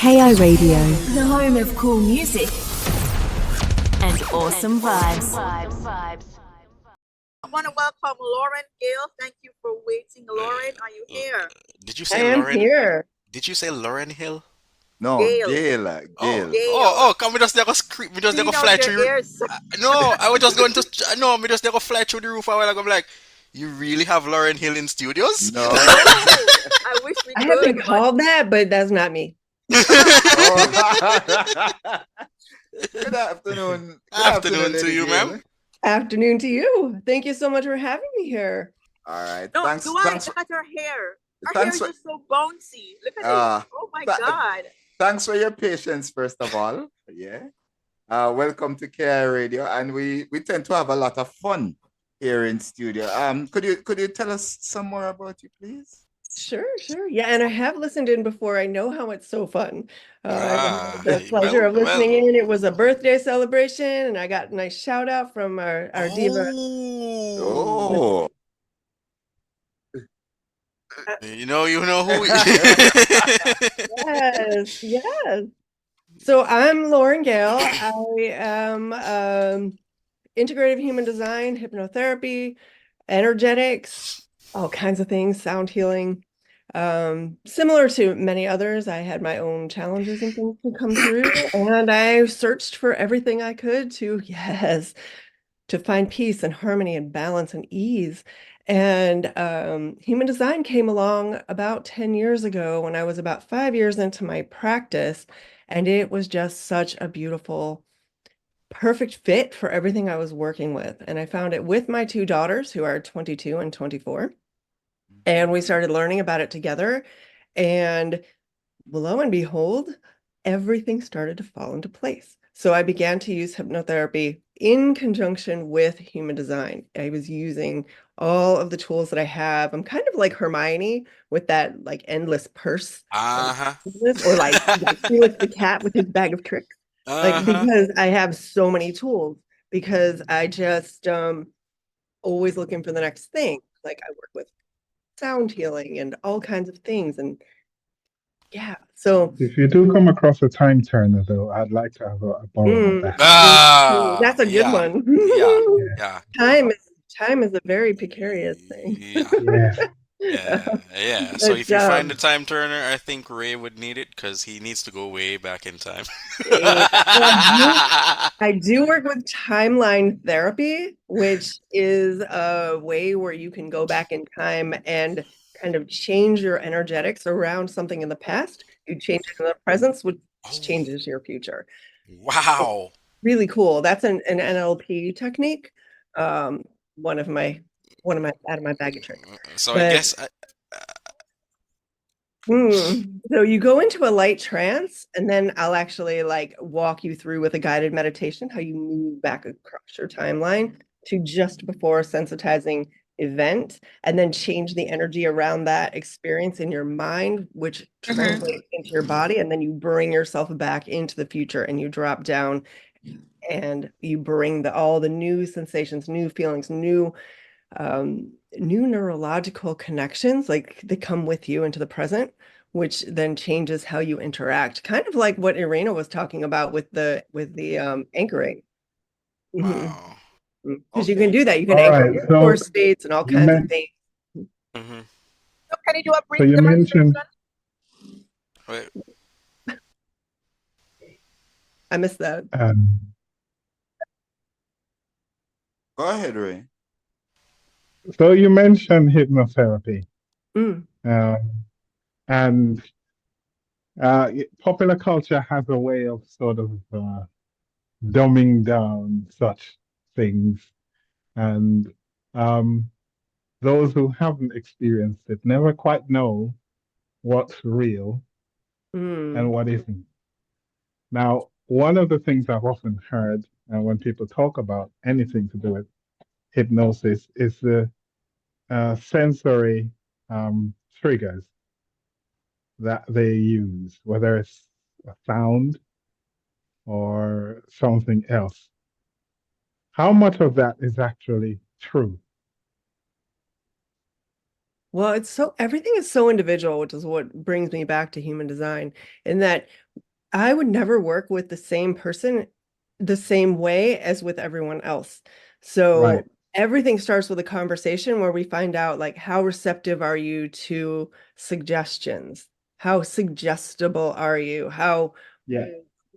KI Radio. The home of cool music and awesome vibes. I want to welcome Lauren Gale. Thank you for waiting. Lauren, are you here? Did you I say am Lauren? here. Did you say Lauren Hill? No, Gale. Gale. Oh, Gale. come we just there go we just there go Clean out fly your through. ears. No, I was just going to no, me just there go fly through the roof a while ago. I'm like, you really have Lauren Hill in studios? No. I wish we I have been could. called that, but that's not me. Oh. Good afternoon. Afternoon to Lady you, Gale. ma'am. Afternoon to you. Thank you so much for having me here. All right. No, Thanks. Dwight, Thanks. look at her hair. Her Thanks hair is for, just so bouncy. Look at Ah, it. Oh my th- God. thanks for your patience, first of all. Yeah. Welcome to KI Radio, and we tend to have a lot of fun here in studio. Could you tell us some more about you, please? Sure. Yeah, and I have listened in before. I know how it's so fun. I've had the pleasure of listening in. It was a birthday celebration, and I got a nice shout out from our diva. Oh. You know who. Yes. So I'm Lauren Gale. I am integrative human design, hypnotherapy, energetics, all kinds of things, sound healing. Similar to many others, I had my own challenges and things to come through, and I searched for everything I could to find peace and harmony and balance and ease. And human design came along about 10 years ago when I was about 5 years into my practice, and it was just such a beautiful, perfect fit for everything I was working with. And I found it with my two daughters, who are 22 and 24. And we started learning about it together. And lo and behold, everything started to fall into place. So I began to use hypnotherapy in conjunction with human design. I was using all of the tools that I have. I'm kind of like Hermione with that like endless purse. Or like Felix the cat with his bag of tricks. Like, because I have so many tools, because I just always looking for the next thing. Like, I work with sound healing and all kinds of things. And yeah, so If you do come across a time turner, though, I'd like to have a borrow of that. that's a good one. Yeah. Time is a very precarious thing. Yeah. So if you find the time turner, I think Ray would need it because he needs to go way back in time. I do work with timeline therapy, which is a way where you can go back in time and kind of change your energetics around something in the past. You change it in the present, which changes your future. Wow. Really cool. That's an NLP technique. One of my out of my bag of tricks. So I guess so you go into a light trance, and then I'll actually like walk you through with a guided meditation how you move back across your timeline to just before a sensitizing event, and then change the energy around that experience in your mind, which translates into your body, and then you bring yourself back into the future, and you drop down, and you bring all the new sensations, new feelings, new neurological connections, like they come with you into the present, which then changes how you interact, kind of like what Irina was talking about with the anchoring. wow. Because you can do that, you can All anchor right, your so core states and all kinds of things. So can you do a brief So you demonstration? Wait. I missed that. Go ahead, Ray. So you mentioned hypnotherapy, Mm. and popular culture has a way of sort of dumbing down such things, and those who haven't experienced it never quite know what's real and what isn't. Now, one of the things I've often heard when people talk about anything to do with hypnosis is the sensory triggers that they use, whether it's a sound or something else. How much of that is actually true? Well, everything is so individual, which is what brings me back to human design, in that I would never work with the same person the same way as with everyone else. Right. So everything starts with a conversation where we find out like how receptive are you to suggestions? How suggestible are you? How Yeah.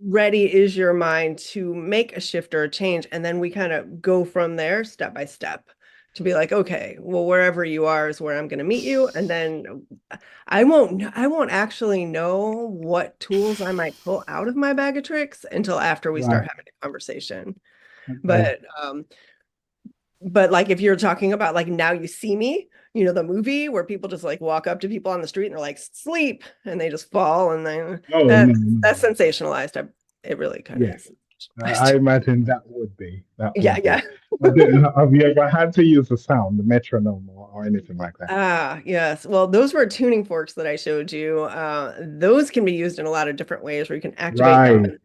ready is your mind to make a shift or a change? And then we kind of go from there step by step to be like, okay, well, wherever you are is where I'm going to meet you. And then I won't actually know what tools I might pull out of my bag of tricks until after we start Right. having a conversation. Okay. But like if you're talking about like Now You See Me, the movie where people just like walk up to people on the street and they're like sleep and they just fall and then Oh, that's no, no. that's sensationalized. It really kind of Yeah. is I sensationalized. imagine that would be. That Yeah, would be. yeah. But then, have you ever had to use a sound, the metronome or anything like that? Ah, yes. Well, those were tuning forks that I showed you. Those can be used in a lot of different ways where you can activate them Right. and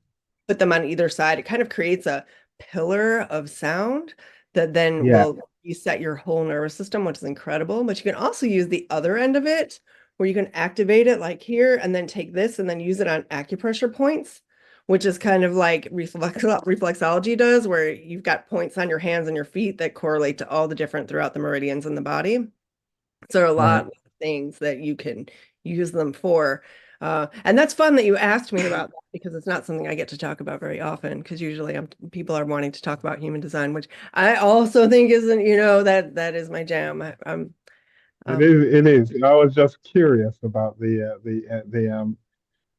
put them on either side. It kind of creates a pillar of sound that then Yeah. will reset your whole nervous system, which is incredible. But you can also use the other end of it where you can activate it like here and then take this and then use it on acupressure points, which is kind of like reflexology does, where you've got points on your hands and your feet that correlate to all the different throughout the meridians in the body. So there are a Right. lot of things that you can use them for. And that's fun that you asked me about that because it's not something I get to talk about very often because usually people are wanting to talk about human design, which I also think isn't, that is my jam. I'm It um is. It is. I was just curious about the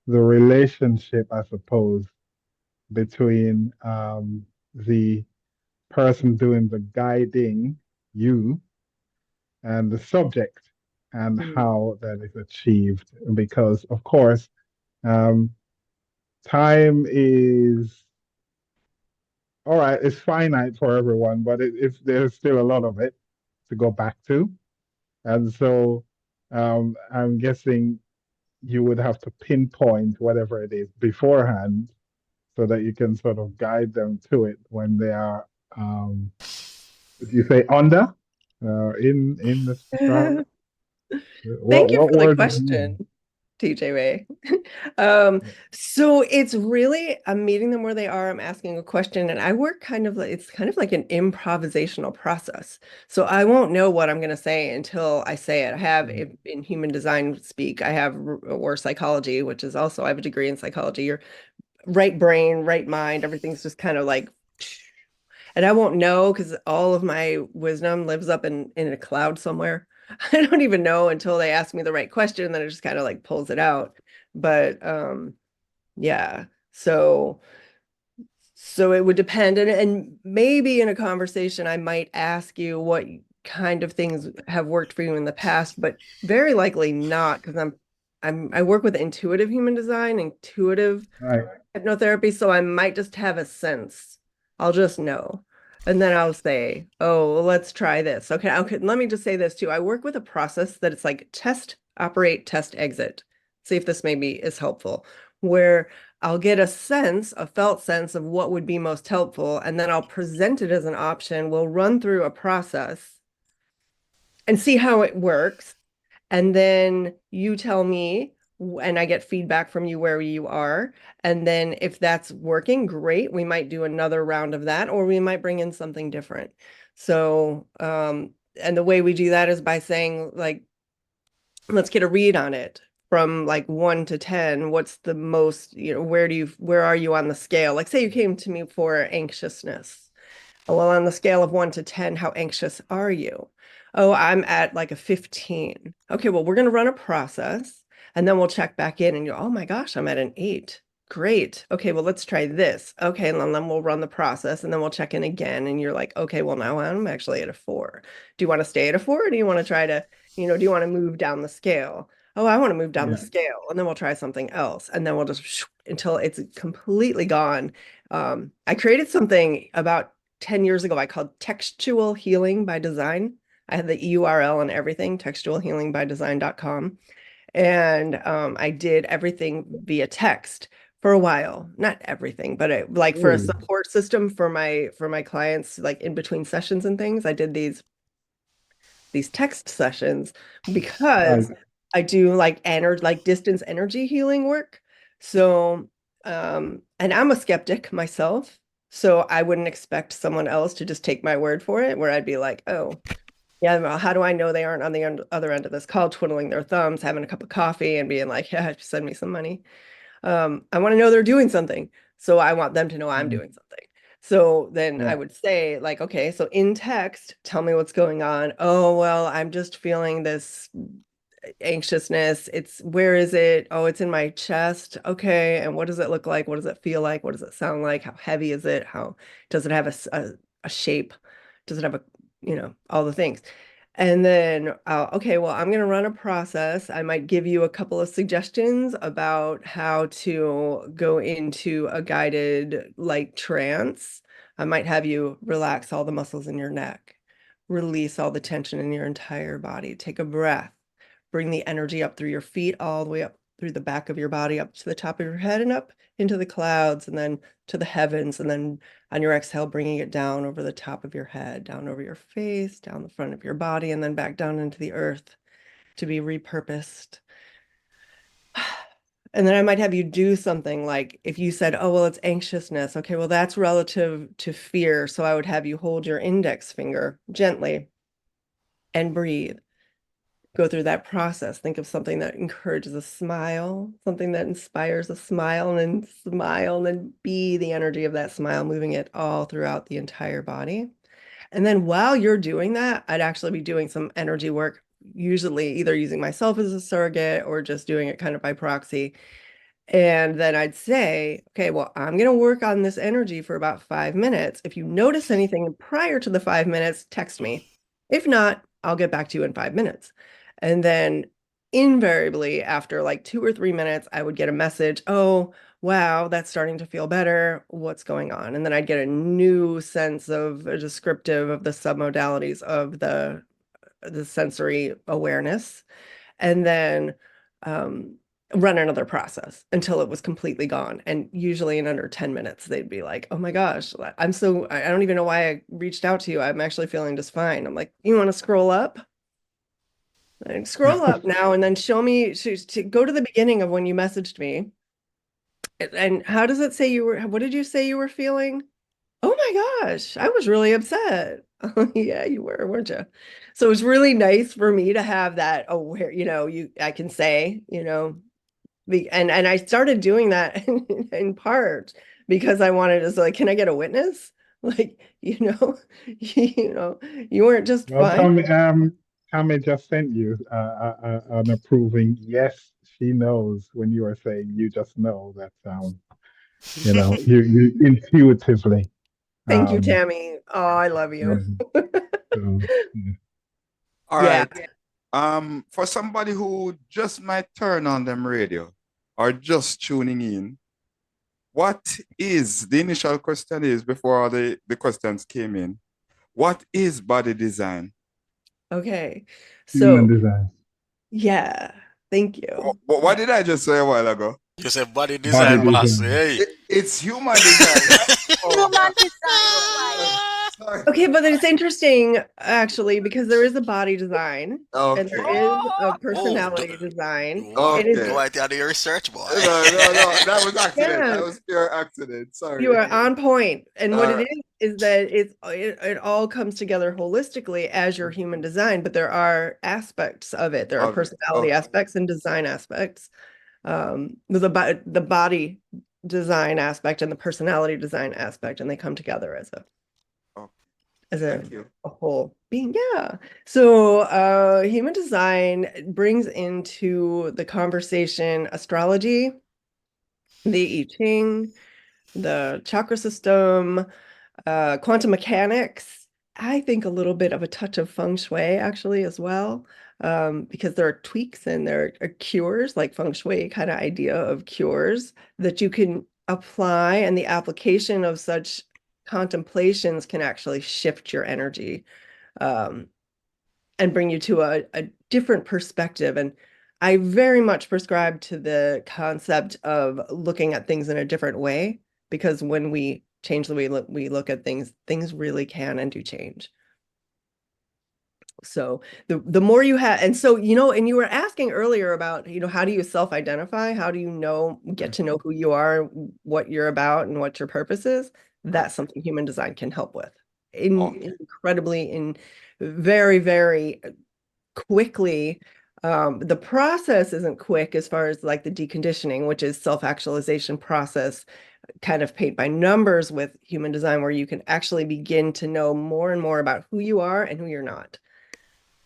relationship, I suppose, between the person doing the guiding, you, and the subject, and mhm. how that is achieved. Because, of course, um, time is all right. It's finite for everyone, but there's still a lot of it to go back to, and so I'm guessing you would have to pinpoint whatever it is beforehand so that you can sort of guide them to it when they are, if you say under, in the chart. Thank you What for the word would you use? question, TJ Ray. Um, so it's really, I'm meeting them where they are. I'm asking a question, and I work it's kind of like an improvisational process. So I won't know what I'm going to say until I say it. I have in human design speak, I have or psychology, which is also, I have a degree in psychology. Your right brain, right mind, everything's just kind of like, and I won't know because all of my wisdom lives up in a cloud somewhere. I don't even know until they ask me the right question, and then it just kind of like pulls it out. But yeah. So it would depend. And maybe in a conversation, I might ask you what kind of things have worked for you in the past, but very likely not, because I work with intuitive human design, intuitive Right. hypnotherapy, so I might just have a sense. I'll just know. And then I'll say, oh, well, let's try this. Okay, okay, let me just say this too. I work with a process that it's like test, operate, test, exit. See if this maybe is helpful, where I'll get a felt sense of what would be most helpful, and then I'll present it as an option. We'll run through a process and see how it works. And then you tell me, and I get feedback from you where you are. And then if that's working, great. We might do another round of that, or we might bring in something different. So, and the way we do that is by saying, like, let's get a read on it from like 1 to 10. What's the most, where are you on the scale? Like, say you came to me for anxiousness. Oh, well, on the scale of 1 to 10, how anxious are you? Oh, I'm at like a 15. Okay, well, we're going to run a process and then we'll check back in and you're, oh my gosh, I'm at an 8. Great. Okay, well, let's try this. Okay, and then we'll run the process and then we'll check in again. And you're like, okay, well, now I'm actually at a 4. Do you want to stay at a 4 or do you want to try to, do you want to move down the scale? Oh, I want to move down the Yeah. scale. And then we'll try something else. And then we'll just until it's completely gone. I created something about 10 years ago I called Textual Healing by Design. I had the URL and everything, textualhealingbydesign.com. And I did everything via text for a while. Not everything, but like for a Ooh. support system for my clients, like in between sessions and things, I did these these text sessions because Right. I do like distance energy healing work. So, and I'm a skeptic myself, so I wouldn't expect someone else to just take my word for it, where I'd be like, oh, yeah, well, how do I know they aren't on the other end of this call, twiddling their thumbs, having a cup of coffee, and being like, yeah, send me some money. I want to know they're doing something. So I want them to know I'm doing something. So then I Yeah. would say, like, okay, so in text, tell me what's going on. Oh, well, I'm just feeling this anxiousness. Where is it? Oh, it's in my chest. Okay. And what does it look like? What does it feel like? What does it sound like? How heavy is it? How does it have a shape? Does it have all the things? And then, okay, well, I'm going to run a process. I might give you a couple of suggestions about how to go into a guided like trance. I might have you relax all the muscles in your neck, release all the tension in your entire body. Take a breath, bring the energy up through your feet, all the way up through the back of your body, up to the top of your head and up into the clouds and then to the heavens. And then on your exhale, bringing it down over the top of your head, down over your face, down the front of your body, and then back down into the earth to be repurposed. And then I might have you do something like if you said, oh, well, it's anxiousness. Okay, well, that's relative to fear. So I would have you hold your index finger gently and breathe. Go through that process. Think of something that encourages a smile, something that inspires a smile, and then smile, and then be the energy of that smile, moving it all throughout the entire body. And then while you're doing that, I'd actually be doing some energy work, usually either using myself as a surrogate or just doing it kind of by proxy. And then I'd say, okay, well, I'm going to work on this energy for about 5 minutes. If you notice anything prior to the 5 minutes, text me. If not, I'll get back to you in 5 minutes. And then invariably, after like 2 or 3 minutes, I would get a message, oh, wow, that's starting to feel better. What's going on? And then I'd get a new sense of a descriptive of the submodalities of the sensory awareness. And then run another process until it was completely gone. And usually in under 10 minutes, they'd be like, oh my gosh, I don't even know why I reached out to you. I'm actually feeling just fine. I'm like, you want to scroll up? And scroll up now and then show me to go to the beginning of when you messaged me. And how does it say what did you say you were feeling? Oh my gosh, I was really upset. Oh, yeah, you were, weren't you? So it was really nice for me to have that aware, I can say, and I started doing that in part because I wanted to say, like, can I get a witness? Like, you weren't just Well, fine. Tommy just sent you an approving yes. She knows when you are saying you just know that you intuitively. Thank you, Um, Tammy. Oh, I love yeah, you. so, yeah. All Yeah. right. For somebody who just might turn on them radio or just tuning in, what is the initial question is before all the questions came in? What is body design? Okay. Human So, design, yeah, thank you. What did I just say a while ago? You say body body design, boss. design. Hey. It's human design, right? Oh, Human God. design required. Sorry. Okay, but it's interesting actually because there is a body design and there Okay. is a Oh, personality design. what? It is, Okay. What you do your research, boy? No. That was accident. yeah, That was pure accident. you Sorry. are on point. And what All it right. is that it all comes together holistically as your human design, but there are aspects of it. There are Of it. personality Okay. aspects and design aspects. The body design aspect and the personality design aspect, and they come together Okay. as Thank you. a whole being. Yeah. So human design brings into the conversation astrology, the I Ching, the chakra system, quantum mechanics. I think a little bit of a touch of feng shui actually as well, because there are tweaks and there are cures, like feng shui kind of idea of cures that you can apply, and the application of such contemplations can actually shift your energy, um, and bring you to a different perspective. And I very much prescribe to the concept of looking at things in a different way, because when we change the way we look at things, things really can and do change. So the more you have, and so, and you were asking earlier about, how do you self-identify? How do you get to know who you are, what you're about, and what your purpose is? That's something human design can help with incredibly, very, very quickly. The process isn't quick as far as like the deconditioning, which is self-actualization process, kind of paint by numbers with human design, where you can actually begin to know more and more about who you are and who you're not.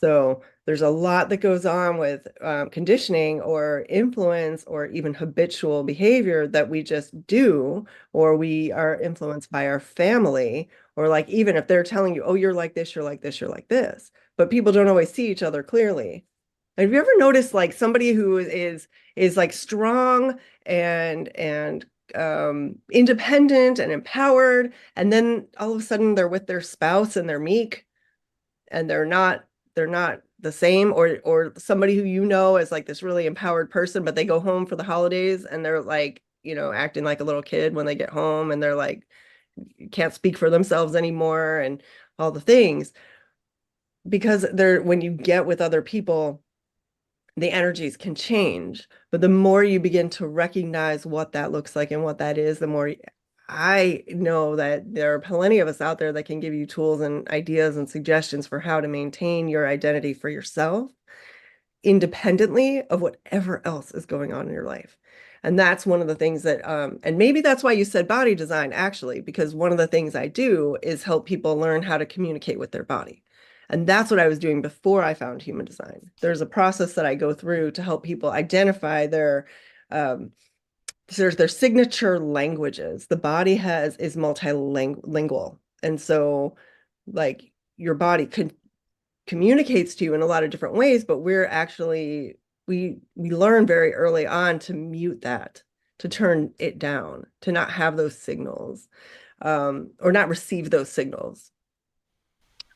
So there's a lot that goes on with conditioning or influence or even habitual behavior that we just do, or we are influenced by our family, or like even if they're telling you, oh, you're like this, you're like this, you're like this, but people don't always see each other clearly. Have you ever noticed like somebody who is like strong and independent and empowered, and then all of a sudden they're with their spouse and they're meek and they're not the same, or somebody who is like this really empowered person, but they go home for the holidays and they're like, acting like a little kid when they get home, and they're like can't speak for themselves anymore and all the things, because when you get with other people, the energies can change. But the more you begin to recognize what that looks like and what that is, the more I know that there are plenty of us out there that can give you tools and ideas and suggestions for how to maintain your identity for yourself, independently of whatever else is going on in your life. And that's one of the things that, and maybe that's why you said body design, actually, because one of the things I do is help people learn how to communicate with their body. And that's what I was doing before I found human design. There's a process that I go through to help people identify their signature languages. The body is multilingual. And so like your body communicates to you in a lot of different ways, but we learn very early on to mute that, to turn it down, to not have those signals, or not receive those signals.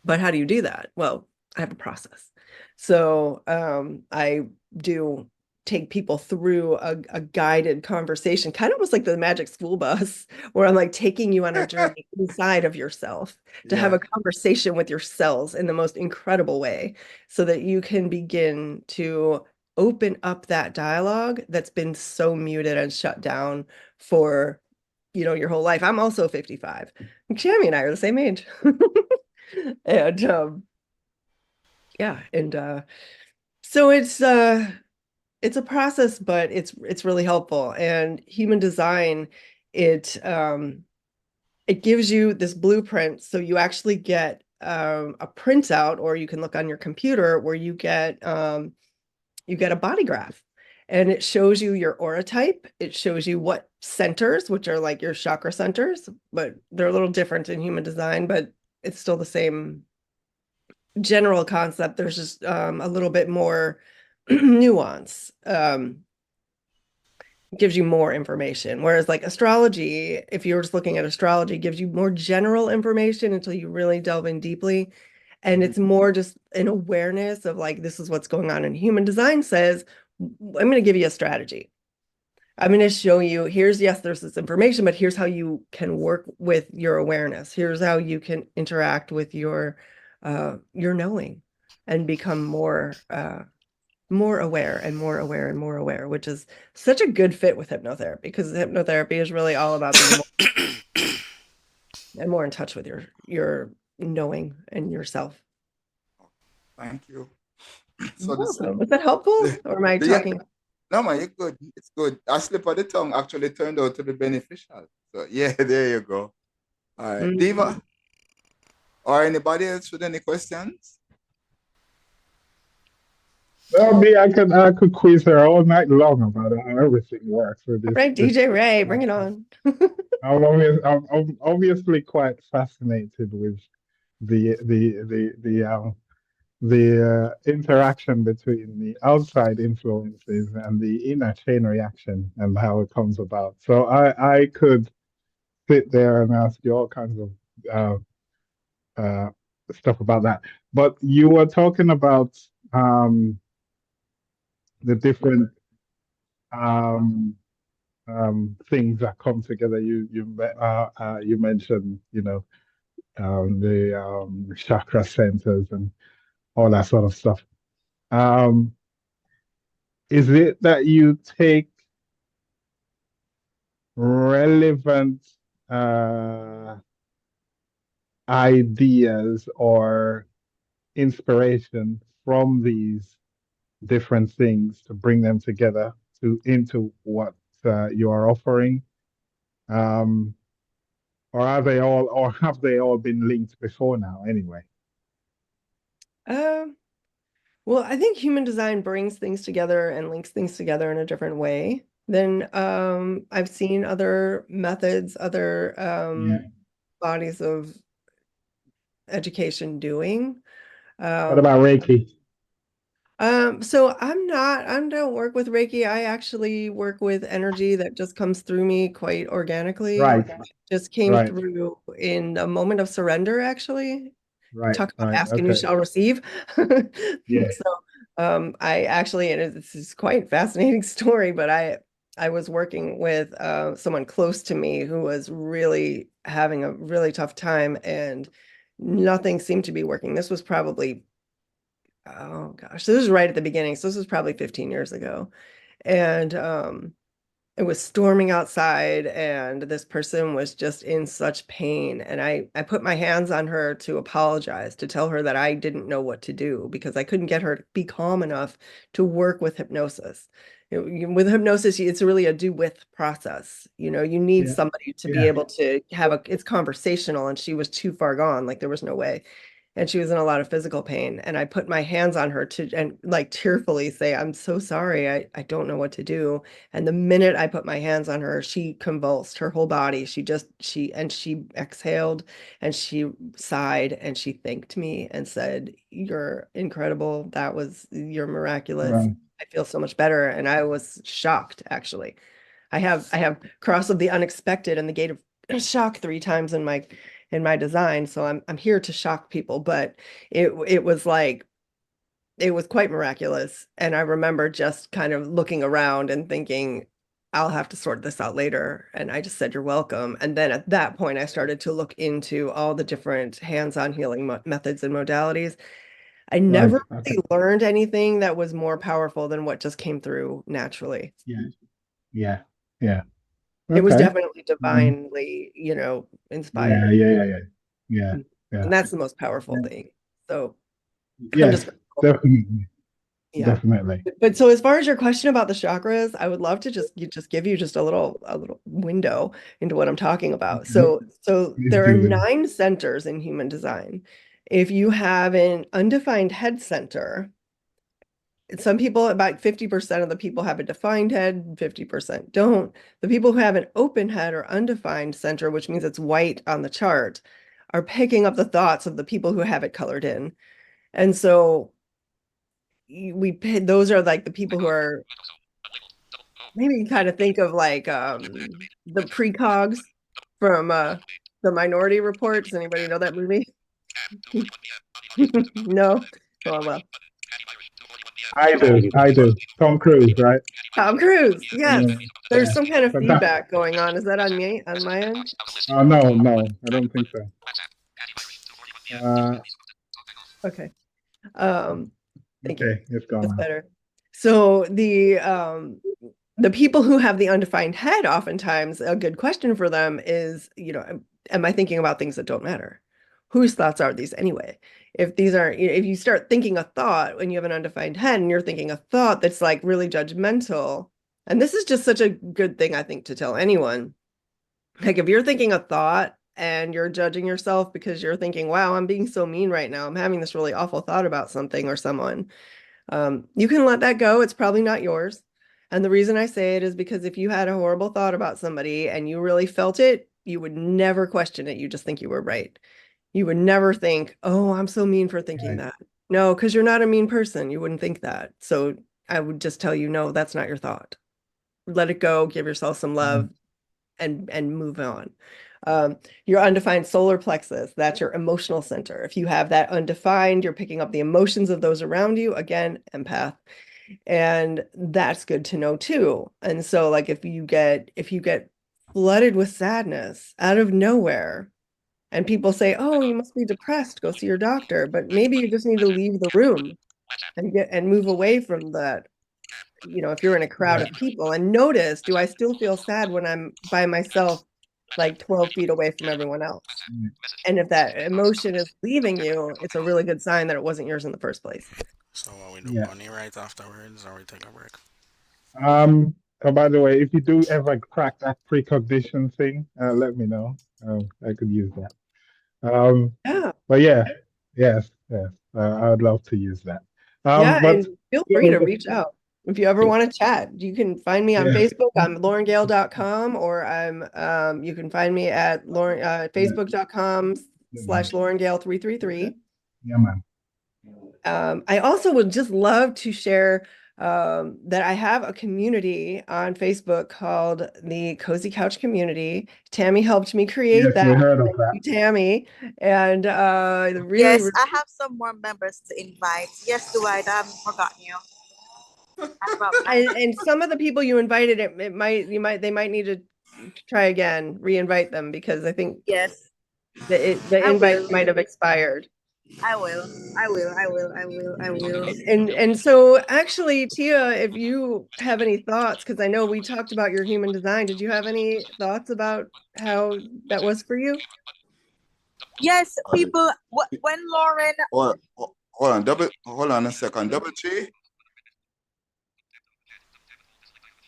But how do you do that? Well, I have a process. So I do take people through a guided conversation, kind of almost like the Magic School Bus, where I'm like taking you on a journey inside of yourself to have a conversation with your cells in the most incredible way, so that you can begin to open up that dialogue that's been so muted and shut down for, your whole life. I'm also 55. Chammy and I are the same age. And yeah, and so it's a process, but it's really helpful. And human design, it gives you this blueprint, so you actually get a printout, or you can look on your computer where you get a body graph, and it shows you your aura type. It shows you what centers, which are like your chakra centers, but they're a little different in human design, but it's still the same general concept. There's just a little bit more nuance. Gives you more information. Whereas like astrology, if you're just looking at astrology, gives you more general information until you really delve in deeply. And it's more just an awareness of like, this is what's going on. And human design says, I'm going to give you a strategy. I'm going to show you, yes, there's this information, but here's how you can work with your awareness. Here's how you can interact with your knowing, and become more aware and more aware and more aware, which is such a good fit with hypnotherapy, because hypnotherapy is really all about being more in touch with your knowing and yourself. Thank you. So was that helpful, or am I talking? No, man, you're good. It's good. A slip of the tongue actually turned out to be beneficial. So yeah, there you go. All right, Diva, or anybody else with any questions? Well, me, I could quiz her all night long about how everything works with this. Right, DJ Ray, bring it on. I'm obviously quite fascinated with the interaction between the outside influences and the inner chain reaction and how it comes about. So I could sit there and ask you all kinds of stuff about that. But you were talking about the different um, things that come together. You mentioned the chakra centers and all that sort of stuff. Is it that you take relevant ideas or inspiration from these different things to bring them together to into what you are offering? Um, or are they all, or have they all been linked before now anyway? Um, well, I think human design brings things together and links things together in a different way than I've seen other methods, other Yeah. bodies of education doing. What Um, about Reiki? so I don't work with Reiki. I actually work with energy that just comes through me quite organically. Right, Just came right, through in a moment of surrender, actually. right, Talk about right. ask and you Okay. shall receive. Yeah, So I actually, and this is quite a fascinating story, but I was working with someone close to me who was really having a really tough time and nothing seemed to be working. This was probably, oh gosh, this was right at the beginning. So this was probably 15 years ago. And it was storming outside and this person was just in such pain. And I put my hands on her to apologize, to tell her that I didn't know what to do because I couldn't get her to be calm enough to work with hypnosis. With hypnosis, it's really a do with process. You need yeah, somebody to be yeah. able to have it's conversational, and she was too far gone. Like there was no way. And she was in a lot of physical pain. And I put my hands on her to and like tearfully say, I'm so sorry. I don't know what to do. And the minute I put my hands on her, she convulsed her whole body. She exhaled and she sighed and she thanked me and said, "You're incredible. You're miraculous. Right, I feel so much better." And I was shocked, actually. I have cross of the unexpected and the gate of shock 3 times in my design. So I'm here to shock people, but it was like it was quite miraculous. And I remember just kind of looking around and thinking, I'll have to sort this out later. And I just said, "You're welcome." And then at that point, I started to look into all the different hands-on healing methods and modalities. I right. never Okay. really learned anything that was more powerful than what just came through naturally. Yeah, yeah, yeah. It was Okay. definitely Um, divinely, yeah, inspired. yeah, yeah, yeah, yeah, And yeah, that's the most powerful yeah. thing. So I'm Yes, just definitely, Yeah. definitely. But so as far as your question about the chakras, I would love to just give you just a little window into what I'm talking about. Okay. So Please there are do. 9 centers in human design. If you have an undefined head center, some people, about 50% of the people have a defined head, 50% don't. The people who have an open head or undefined center, which means it's white on the chart, are picking up the thoughts of the people who have it colored in. And so those are like the people who are maybe kind of think of like the precogs from the Minority Report. Does anybody know that movie? No? Oh well. I do. I do. Tom Cruise, right? Tom Cruise. Yes. Yeah, There's yeah. some kind of But that. feedback going on. Is that on me, on my end? Oh no, no, I don't think so. Uh, Okay. Um, thank you. okay, it's gone That's now. better. So the people who have the undefined head, oftentimes a good question for them is, am I thinking about things that don't matter? Whose thoughts are these anyway? If these are, if you start thinking a thought when you have an undefined head and you're thinking a thought that's like really judgmental, and this is just such a good thing, I think, to tell anyone. Like if you're thinking a thought and you're judging yourself because you're thinking, wow, I'm being so mean right now. I'm having this really awful thought about something or someone. You can let that go. It's probably not yours. And the reason I say it is because if you had a horrible thought about somebody and you really felt it, you would never question it. You just think you were right. You would never think, oh, I'm so mean for thinking Right. that. No, because you're not a mean person. You wouldn't think that. So I would just tell you, no, that's not your thought. Let it go, give yourself some Right. love and move on. Your undefined solar plexus, that's your emotional center. If you have that undefined, you're picking up the emotions of those around you. Again, empath. And that's good to know too. And so like if you get flooded with sadness out of nowhere, And people say, "Oh, you must be depressed. Go see your doctor." But maybe you just need to leave the room and move away from that. You know, if you're in a crowd of people, and notice, do I still feel sad when I'm by myself, like 12 feet away from everyone else? And if that emotion is leaving you, it's a really good sign that it wasn't yours in the first place. So what we do, Yeah. bunny right afterwards, or we take a break? Oh, by the way, if you do ever crack that precognition thing, let me know. I could use that. Yeah. But yeah, yes, yes, I would love to use that. Yeah, But and feel free to reach out if you ever want to chat. You can find me on yeah, Facebook. I'm laurengale.com, or you can find me at facebook.com/laurengale333. yeah, man. I also would just love to share that I have a community on Facebook called the Cozy Couch Community. Tammy helped me create Yes, we that. heard of Thank that. you, Tammy. And really, Yes, I have some more members to invite. Yes, Dwight, I haven't forgotten you. and some of the people you invited, they might need to try again, re-invite them, because I think Yes, the I invite will. might have expired. I will. I will. I will. I will. I will. And so actually, Tia, if you have any thoughts, because I know we talked about your human design, did you have any thoughts about how that was for you? Yes, people. When Lauren, Hold on a second. Double G,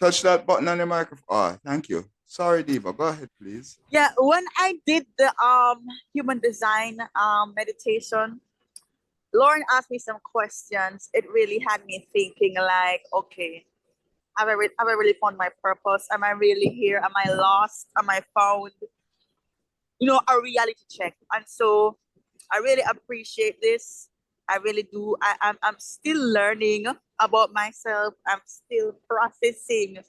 touch that button on the microphone. Oh, thank you. Sorry, Diva. Go ahead, please. yeah, when I did the human design meditation, Lauren asked me some questions. It really had me thinking, like, okay, have I really found my purpose? Am I really here? Am I lost? Am I found? You know, a reality check. And so I really appreciate this. I really do. I'm still learning about myself. I'm still processing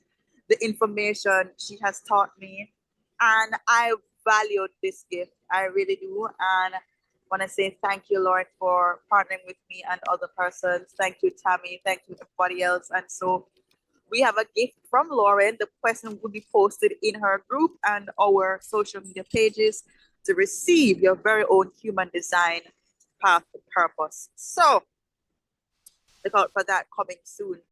the information she has taught me. And I valued this gift. I really do. And I want to say thank you, Lord, for partnering with me and other persons. Thank you, Tammy. Thank you, everybody else. And so we have a gift from Lauren. The question will be posted in her group and our social media pages to receive your very own human design path to purpose. So look out for that coming soon.